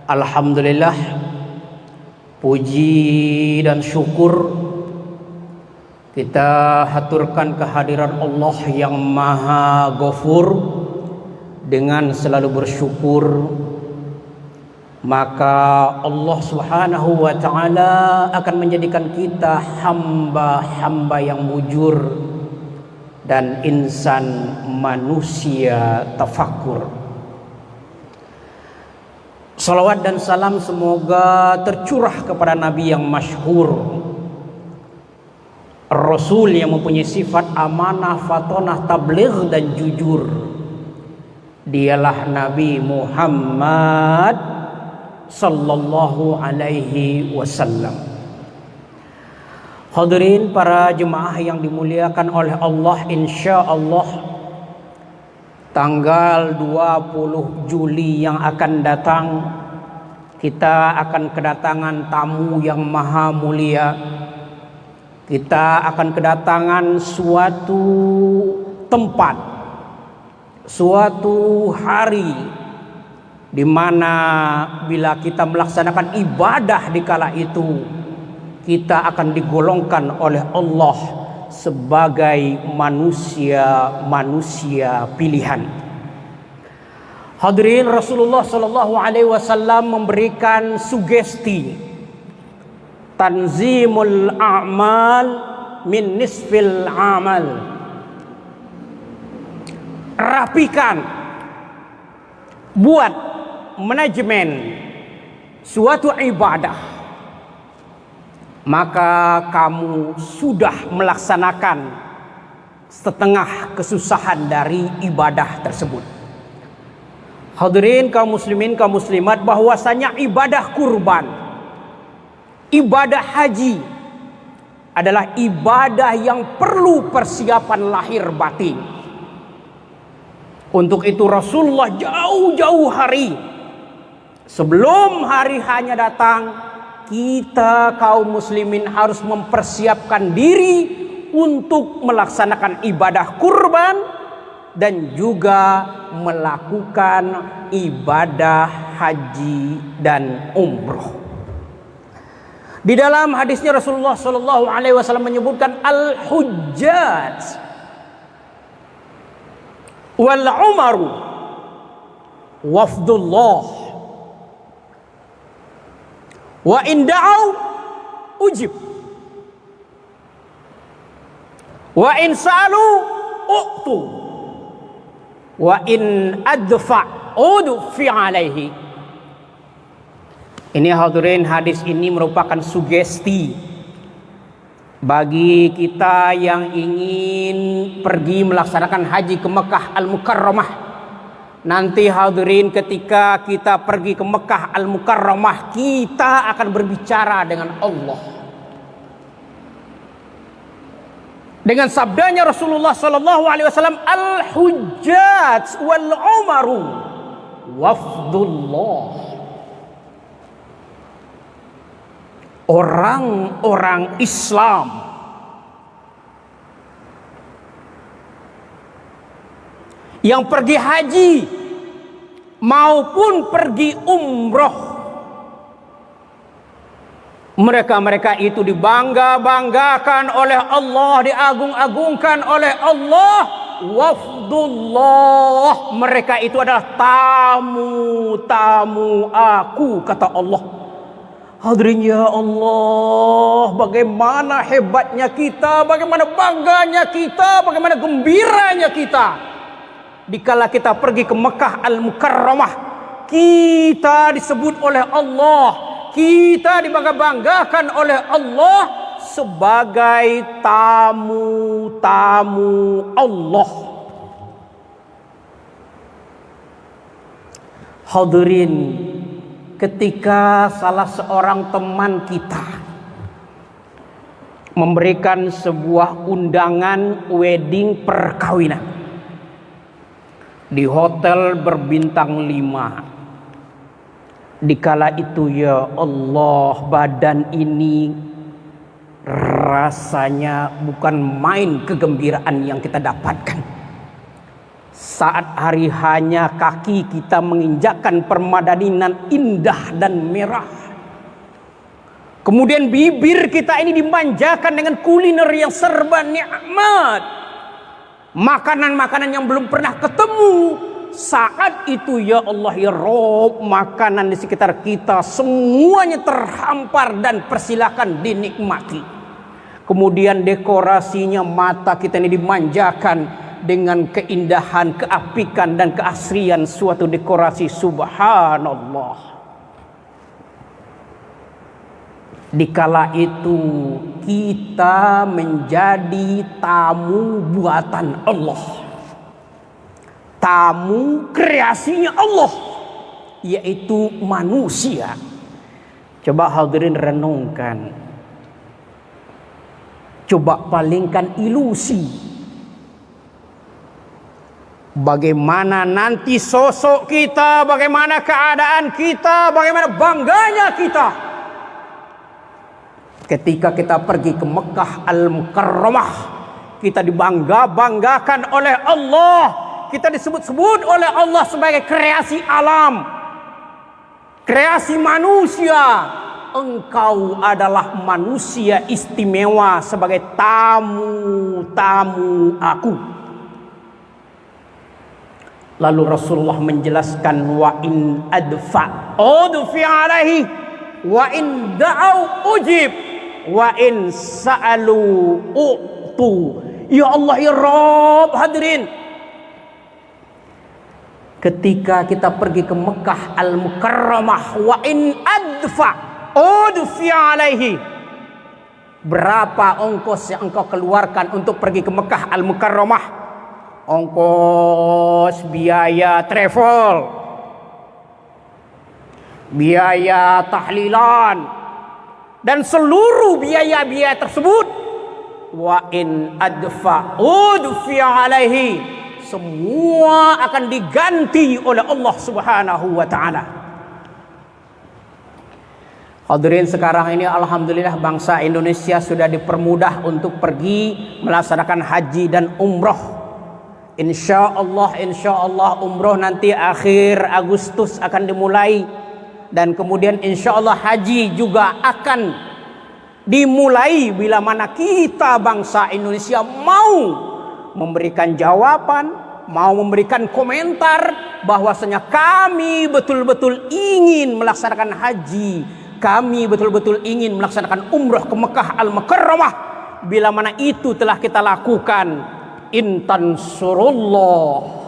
Alhamdulillah, puji dan syukur kita haturkan kehadiran Allah yang Maha Ghafur. Dengan selalu bersyukur, maka Allah Subhanahu wa ta'ala akan menjadikan kita hamba-hamba yang mujur dan insan manusia tafakkur. Salawat dan salam semoga tercurah kepada Nabi yang masyhur, Rasul yang mempunyai sifat amanah, fatonah, tabligh dan jujur. Dialah Nabi Muhammad sallallahu alaihi wasallam. Hadirin para jemaah yang dimuliakan oleh Allah, insyaallah tanggal 20 Juli yang akan datang kita akan kedatangan tamu yang maha mulia. Kita akan kedatangan suatu tempat, suatu hari di mana bila kita melaksanakan ibadah di kala itu kita akan digolongkan oleh Allah sebagai manusia pilihan. Hadirin, Rasulullah sallallahu alaihi wasallam memberikan sugesti, tanzimul a'mal min nisfil amal. Rapikan, buat manajemen suatu ibadah, maka kamu sudah melaksanakan setengah kesusahan dari ibadah tersebut. Hadirin kaum muslimin, kaum muslimat, bahwasanya ibadah kurban, ibadah haji adalah ibadah yang perlu persiapan lahir batin. Untuk itu Rasulullah jauh-jauh hari sebelum hari hanya datang, kita kaum muslimin harus mempersiapkan diri untuk melaksanakan ibadah kurban dan juga melakukan ibadah haji dan umroh. Di dalam hadisnya Rasulullah sallallahu alaihi wasallam menyebutkan al-hujjaj wal umaru wafdullah wa in da'au ujib wa in sa'alu u'tu wa in adfa udfi alaihi. Ini hadirin, hadis ini merupakan sugesti bagi kita yang ingin pergi melaksanakan haji ke Mekah Al-Mukarramah. Nanti hadirin, ketika kita pergi ke Mekah Al-Mukarramah, kita akan berbicara dengan Allah. Dengan sabdanya Rasulullah sallallahu alaihi wasallam, al-hujjaj wal umaru wafdullah. Orang-orang Islam yang pergi haji maupun pergi umroh, mereka itu dibangga-banggakan oleh Allah, diagung-agungkan oleh Allah. Wafdullah, mereka itu adalah tamu-tamu aku, kata Allah. Hadirin ya Allah, bagaimana hebatnya kita, bagaimana bangganya kita, bagaimana gembiranya kita dikala kita pergi ke Mekah Al-Mukarramah. Kita disebut oleh Allah, kita dibangga-banggakan oleh Allah sebagai tamu-tamu Allah. Hadirin, ketika salah seorang teman kita memberikan sebuah undangan wedding perkawinan di hotel berbintang 5, dikala itu ya Allah, badan ini rasanya bukan main kegembiraan yang kita dapatkan. Saat hari hanya kaki kita menginjakkan permadaninan indah dan merah. Kemudian bibir kita ini dimanjakan dengan kuliner yang serba nikmat. Makanan-makanan yang belum pernah ketemu. Saat itu ya Allah ya Rabb, makanan di sekitar kita semuanya terhampar dan persilakan dinikmati. Kemudian dekorasinya mata kita ini dimanjakan dengan keindahan, keapikan dan keasrian suatu dekorasi, subhanallah. Dikala itu kita menjadi tamu buatan Allah, tamu kreasinya Allah, yaitu manusia. Coba hadirin renungkan, coba palingkan ilusi. Bagaimana nanti sosok kita, bagaimana keadaan kita, bagaimana bangganya kita ketika kita pergi ke Mekah Al-Mukarramah. Kita dibangga-banggakan oleh Allah, kita disebut-sebut oleh Allah sebagai kreasi alam, kreasi manusia. Engkau adalah manusia istimewa sebagai tamu-tamu aku. Lalu Rasulullah menjelaskan, wa in adfa udfi alaihi wa in da'au ujib wa in sa'alu u'tu. Ya Allah ya Rabb, hadirin, ketika kita pergi ke Mekah Al-Mukarramah, wa in adfa udfi alaihi, berapa ongkos yang engkau keluarkan untuk pergi ke Mekah Al-Mukarramah? Ongkos biaya travel, biaya tahlilan, dan seluruh biaya-biaya tersebut, wa in adfa udfi alaihi, semua akan diganti oleh Allah Subhanahu wa taala. Hadirin, sekarang ini alhamdulillah bangsa Indonesia sudah dipermudah untuk pergi melaksanakan haji dan umroh. Insya Allah umroh nanti akhir Agustus akan dimulai, dan kemudian insya Allah haji juga akan dimulai bila mana kita bangsa Indonesia mau memberikan jawaban, mau memberikan komentar bahwasanya kami betul-betul ingin melaksanakan haji, kami betul-betul ingin melaksanakan umroh ke Mekah Al-Mukarramah. Bila mana itu telah kita lakukan, in tansurullah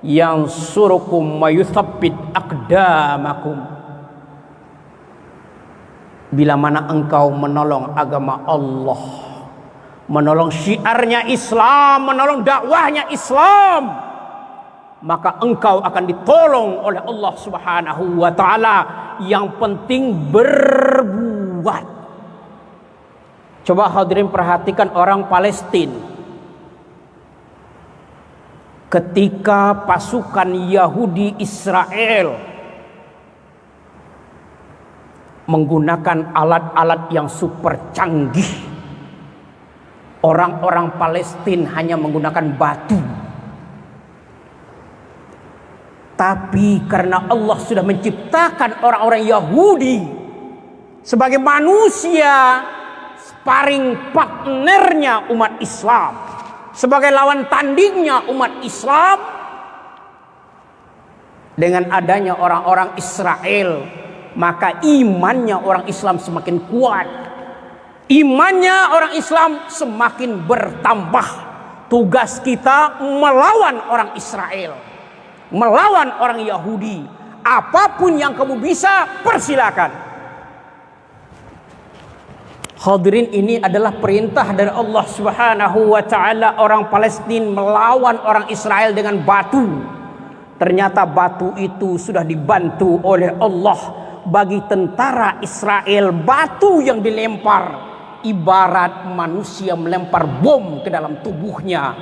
yansurukum wa yuthabbit aqdamakum. Bila mana engkau menolong agama Allah, menolong syiarnya Islam, menolong dakwahnya Islam, maka engkau akan ditolong oleh Allah Subhanahu wa taala. Yang penting berbuat. Coba hadirin perhatikan orang Palestina. Ketika pasukan Yahudi Israel menggunakan alat-alat yang super canggih, orang-orang Palestina hanya menggunakan batu. Tapi karena Allah sudah menciptakan orang-orang Yahudi sebagai manusia, sparring partnernya umat Islam, sebagai lawan tandingnya umat Islam, dengan adanya orang-orang Israel, maka imannya orang Islam semakin kuat. Imannya orang Islam semakin bertambah. Tugas kita melawan orang Israel, melawan orang Yahudi. Apapun yang kamu bisa, persilakan. Hadirin, ini adalah perintah dari Allah Subhanahu wa taala. Orang Palestina melawan orang Israel dengan batu. Ternyata batu itu sudah dibantu oleh Allah. Bagi tentara Israel, batu yang dilempar ibarat manusia melempar bom ke dalam tubuhnya.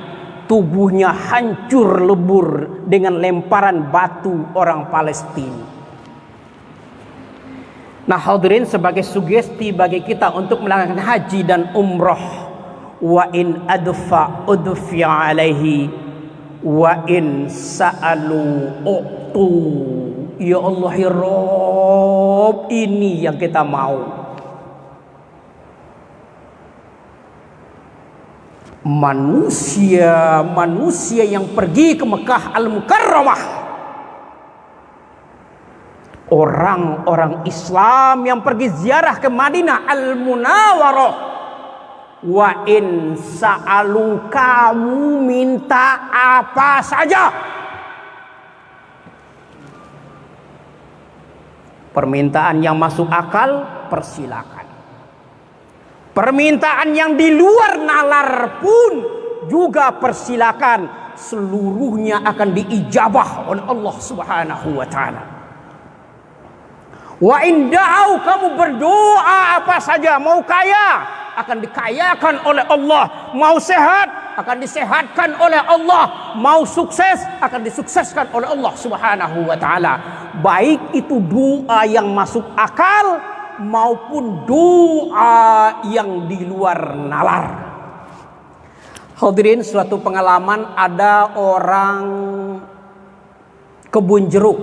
Tubuhnya hancur lebur dengan lemparan batu orang Palestina. Nah hadirin, sebagai sugesti bagi kita untuk melakukan haji dan umroh, wa in adfa udfi alaihi Wa in sa'alu u'tu. Ya Allah ya Rabb, ini yang kita mau. Manusia yang pergi ke Mekah Al-Mukarramah, orang-orang Islam yang pergi ziarah ke Madinah Al-Munawwarah. Wa in sa'alu, kamu minta apa saja. Permintaan yang masuk akal persilakan. Permintaan yang di luar nalar pun juga persilakan. Seluruhnya akan diijabah oleh Allah Subhanahu wa taala. Wa in da'au, kamu berdoa apa saja, mau kaya akan dikayakan oleh Allah, mau sehat akan disehatkan oleh Allah, mau sukses akan disukseskan oleh Allah Subhanahu wa taala. Baik itu doa yang masuk akal maupun doa yang di luar nalar. Hadirin, suatu pengalaman, ada orang kebun jeruk,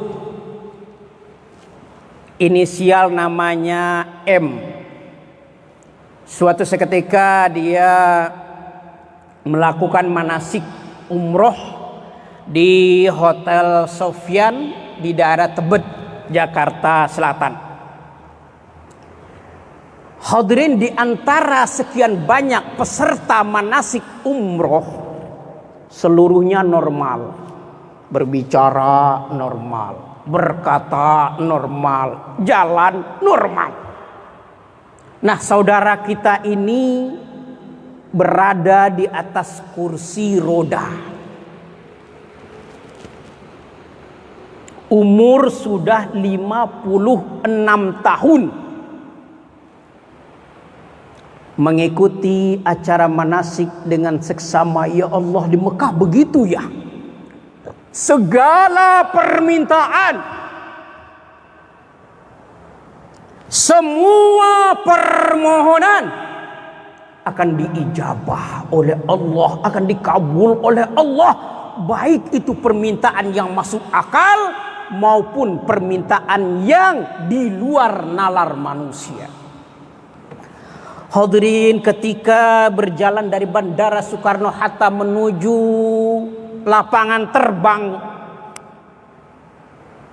inisial namanya M. Suatu seketika dia melakukan manasik umroh di Hotel Sofyan di daerah Tebet, Jakarta Selatan. Hadirin, di antara sekian banyak peserta manasik umroh, seluruhnya normal, berbicara normal, berkata normal, jalan normal. Nah, saudara kita ini berada di atas kursi roda. Umur sudah 56 tahun. Mengikuti acara manasik dengan seksama. Ya Allah, di Mekah begitu ya. Segala permintaan, semua permohonan akan diijabah oleh Allah, akan dikabul oleh Allah. Baik itu permintaan yang masuk akal maupun permintaan yang di luar nalar manusia. Hadirin, ketika berjalan dari Bandara Soekarno-Hatta menuju lapangan terbang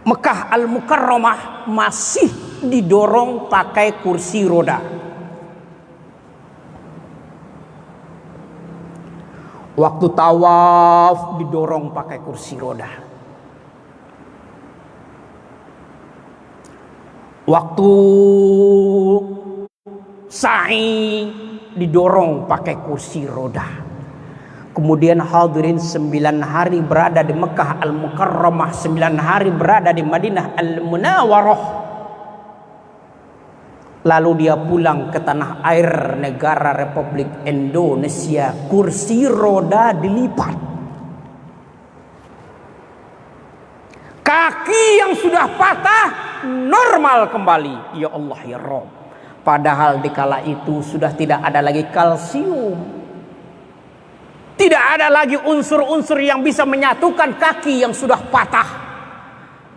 Mekah Al-Mukarramah, masih didorong pakai kursi roda. Waktu tawaf didorong pakai kursi roda. Waktu sa'i didorong pakai kursi roda. Kemudian hadirin 9 hari berada di Mekah Al-Mukarramah, 9 hari berada di Madinah Al-Munawwarah. Lalu dia pulang ke tanah air negara Republik Indonesia, kursi roda dilipat. Kaki yang sudah patah normal kembali. Ya Allah ya Rabb. Padahal dikala itu sudah tidak ada lagi kalsium. Tidak ada lagi unsur-unsur yang bisa menyatukan kaki yang sudah patah.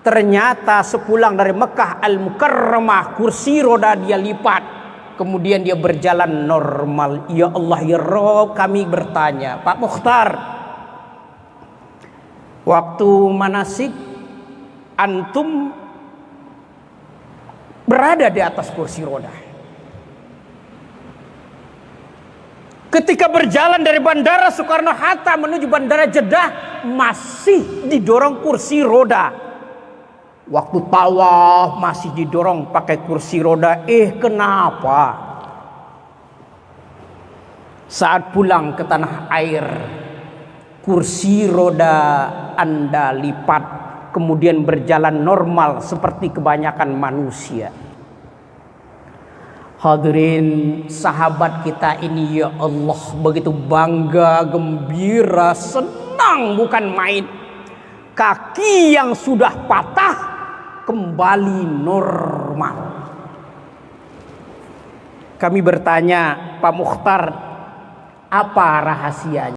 Ternyata sepulang dari Mekah Al-Mukarramah, kursi roda dia lipat. Kemudian dia berjalan normal. Ya Allah ya Rabb, kami bertanya, Pak Mukhtar, waktu manasik antum berada di atas kursi roda. Ketika berjalan dari Bandara Soekarno-Hatta menuju Bandara Jeddah, masih didorong kursi roda. Waktu tawaf masih didorong pakai kursi roda. Kenapa? Saat pulang ke tanah air, kursi roda Anda lipat, kemudian berjalan normal seperti kebanyakan manusia. Hadirin, sahabat kita ini ya Allah begitu bangga, gembira, senang bukan main. Kaki yang sudah patah kembali normal. Kami bertanya, Pak Mukhtar, apa rahasianya?